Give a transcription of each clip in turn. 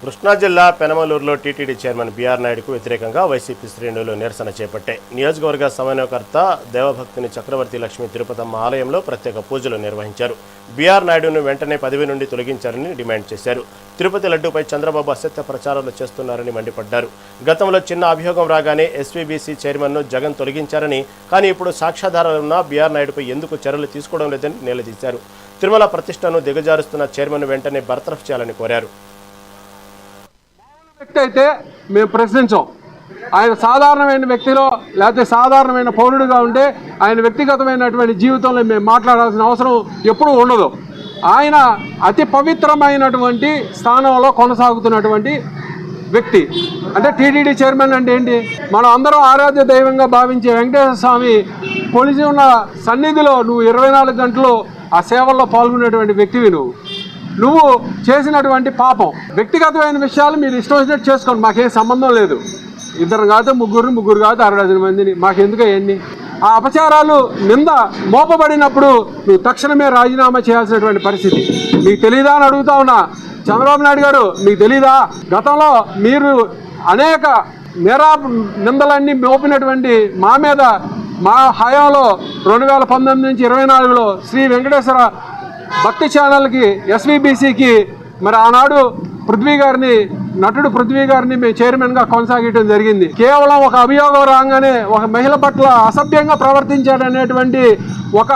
కృష్ణా జిల్లా పెనమలూరులో TTD chairman BR నాయుడుకు వ్యతిరేకంగా వైసీపీ శ్రేణులు నిరసన చేపట్టాయి. నియోజకవర్గ సమన్వయకర్త దేవభక్తిని చక్రవర్తి లక్ష్మీ తిరుపతమ్మ ఆలయంలో ప్రత్యేక పూజలు నిర్వహించారు. బీఆర్ నాయుడును వెంటనే పదవి నుండి తొలగించారని డిమాండ్ చేశారు. తిరుపతి లడ్డూపై చంద్రబాబు అసత్య ప్రచారాలు చేస్తున్నారని మండిపడ్డారు. గతంలో చిన్న అభియోగం రాగానే ఎస్వీబీసీ చైర్మన్ను జగన్ తొలగించారని, కానీ ఇప్పుడు సాక్ష్యాధారాలున్న బీఆర్ నాయుడుపై ఎందుకు చర్యలు తీసుకోవడం లేదని నిలదీశారు. తిరుమల ప్రతిష్టను దిగజారుస్తున్న చైర్మన్ వెంటనే బర్తరఫ్ చేయాలని కోరారు. వ్యక్తి అయితే మేము ప్రశ్నించాం. ఆయన సాధారణమైన వ్యక్తిలో లేకపోతే సాధారణమైన పౌరుడిగా ఉంటే ఆయన వ్యక్తిగతమైనటువంటి జీవితంలో మేము మాట్లాడాల్సిన అవసరం ఎప్పుడూ ఉండదు. ఆయన అతి పవిత్రమైనటువంటి స్థానంలో కొనసాగుతున్నటువంటి వ్యక్తి. అంటే టీటీడీ చైర్మన్ అంటే ఏంటి? మనం అందరం ఆరాధ్య దైవంగా భావించే వెంకటేశ్వర స్వామి కొలిసి ఉన్న సన్నిధిలో నువ్వు 24 గంటలు ఆ సేవల్లో పాల్గొనేటువంటి వ్యక్తివి. నువ్వు చేసినటువంటి పాపం వ్యక్తిగతమైన విషయాలు మీరు ఇష్టం వచ్చినట్టు చేసుకోండి, మాకేం సంబంధం లేదు. ఇద్దరు కాదు ముగ్గురు కాదు 60 మందిని, మాకెందుకు అవన్నీ? ఆ అపచారాలు నింద మోపబడినప్పుడు నువ్వు తక్షణమే రాజీనామా చేయాల్సినటువంటి పరిస్థితి. మీకు తెలీదా అని అడుగుతా ఉన్నా. చంద్రబాబు నాయుడు గారు, మీకు తెలీదా? గతంలో మీరు అనేక నిందలన్నీ మోపినటువంటి మా మీద మా హయాంలో 2019 నుంచి 24లో శ్రీ వెంకటేశ్వర భక్తి ఛానల్కి ఎస్వీబీసీకి మరి ఆనాడు నటుడు పృథ్వీ గారిని మేము చైర్మన్గా కొనసాగడం జరిగింది. కేవలం ఒక అభియోగం రాగానే ఒక మహిళ పట్ల అసభ్యంగా ప్రవర్తించాడనేటువంటి ఒక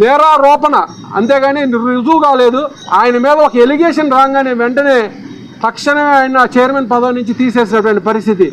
నేరారోపణ, అంతేగాని రుజువు కాలేదు. ఆయన మీద ఒక ఎలిగేషన్ రాగానే వెంటనే తక్షణమే ఆయన చైర్మన్ పదవి నుంచి తీసేసినటువంటి పరిస్థితి.